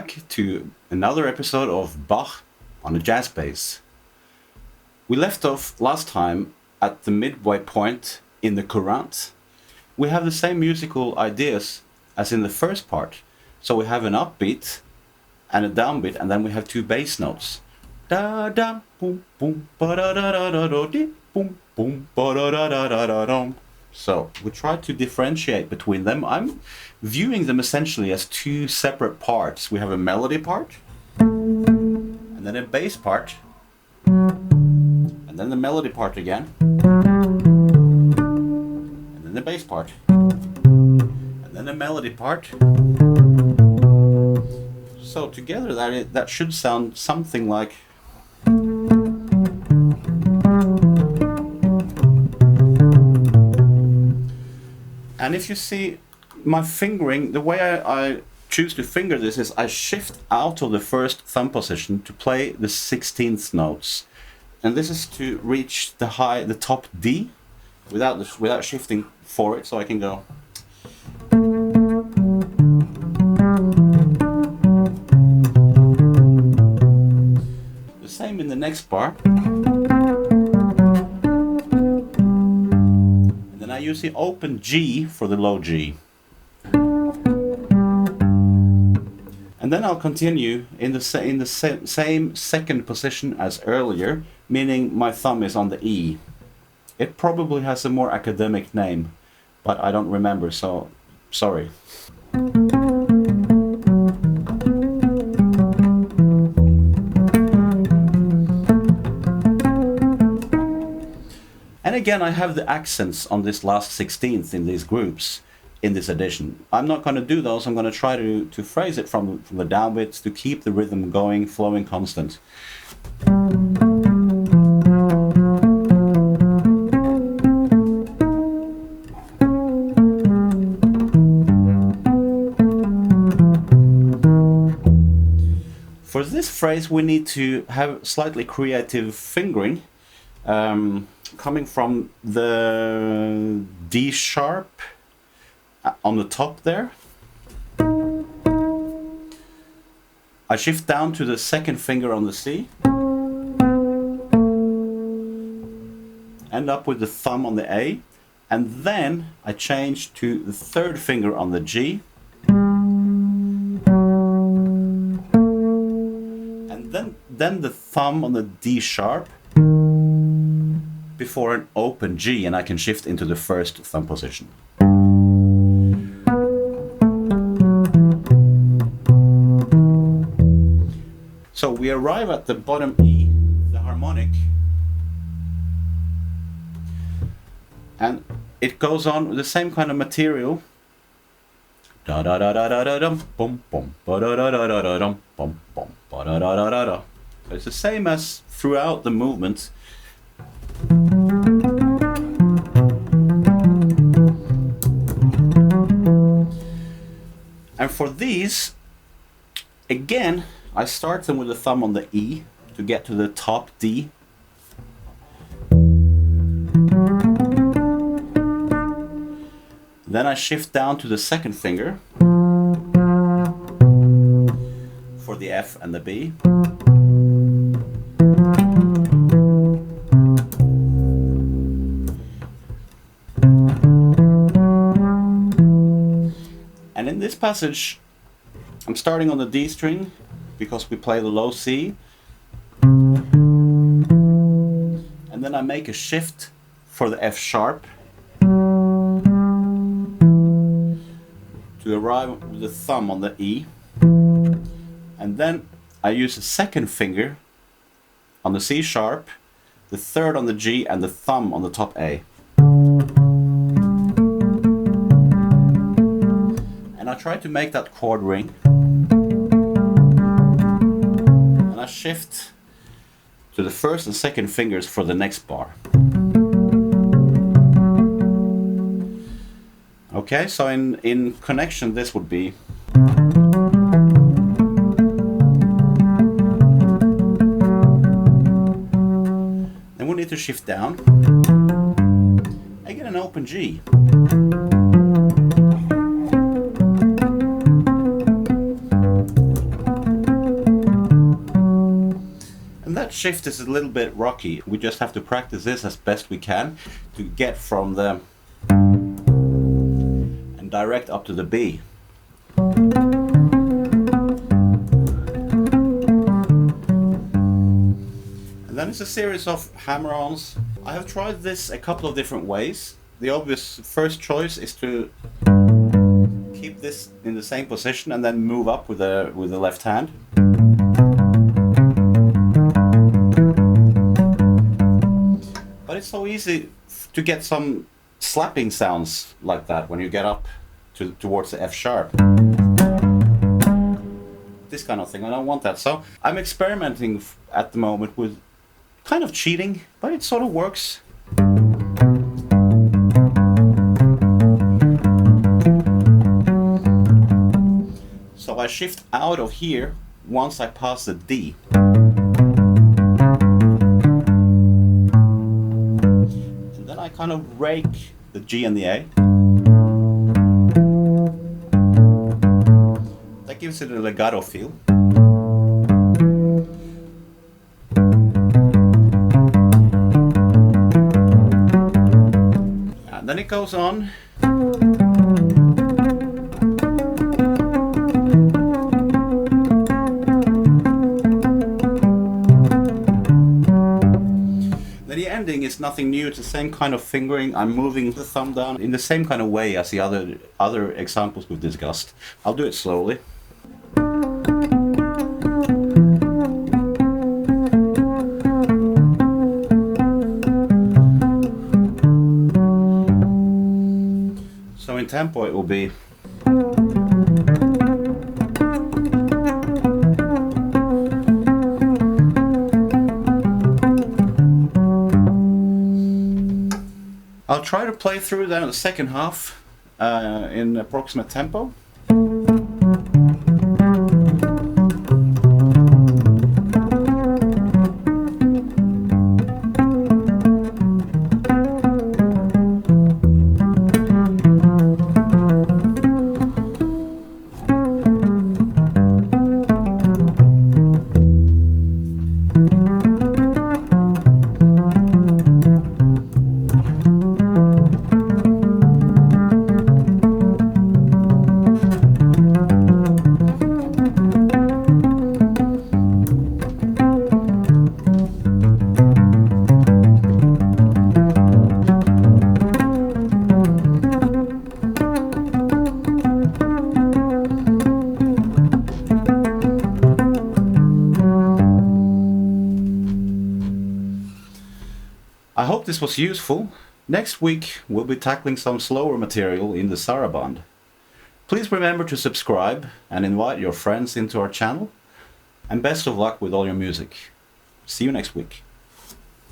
back to another episode of Bach on a jazz bass. We left off last time at the midway point in the Courante. We have the same musical ideas as in the first part. So we have an upbeat and a downbeat, and then we have two bass notes. Da da boom boom ba da da da da da di boom boom ba da da da da da dum. So we try to differentiate between them. I'm viewing them essentially as two separate parts. We have a melody part, and then a bass part, and then the melody part again, and then the bass part, and then the melody part. So together that should sound something like. And if you see my fingering, the way I choose to finger this is I shift out of the first thumb position to play the 16th notes. And this is to reach the top D without shifting for it, so I can go. The same in the next bar. I use the open G for the low G. And then I'll continue in the same second position as earlier, meaning my thumb is on the E. It probably has a more academic name, but I don't remember, so sorry. And again, I have the accents on this last 16th in these groups in this edition. I'm not going to do those. I'm going to try to phrase it from the downbeats to keep the rhythm going, flowing constant. For this phrase, we need to have slightly creative fingering. Coming from the D sharp on the top there. I shift down to the second finger on the C. End up with the thumb on the A. And then I change to the third finger on the G. And then the thumb on the D sharp. Before an open G, and I can shift into the first thumb position. So we arrive at the bottom E, the harmonic, and it goes on with the same kind of material. Da da da da da da dum bum bum ba da da da da da dum bum bum ba da da da da da. So it's the same as throughout the movement. And for these, again, I start them with the thumb on the E to get to the top D. Then I shift down to the second finger for the F and the B. And in this passage, I'm starting on the D string because we play the low C. And then I make a shift for the F sharp to arrive with the thumb on the E. And then I use the second finger on the C sharp, the third on the G, and the thumb on the top A. And I try to make that chord ring. And I shift to the first and second fingers for the next bar. Okay, so in connection this would be. Then we need to shift down. I get an open G. And that shift is a little bit rocky. We just have to practice this as best we can to get from the and direct up to the B. And then it's a series of hammer-ons. I have tried this a couple of different ways. The obvious first choice is to keep this in the same position and then move up with the left hand. But it's so easy to get some slapping sounds like that when you get up towards the F sharp. This kind of thing, I don't want that. So I'm experimenting at the moment with kind of cheating, but it sort of works. So I shift out of here once I pass the D. And then I kind of rake the G and the A. That gives it a legato feel. And then it goes on. The ending is nothing new, it's the same kind of fingering. I'm moving the thumb down in the same kind of way as the other examples we've discussed. I'll do it slowly. So in tempo it will be I'll try to play through that in the second half in approximate tempo. I hope this was useful. Next week we'll be tackling some slower material in the saraband. Please remember to subscribe and invite your friends into our channel. And best of luck with all your music. See you next week.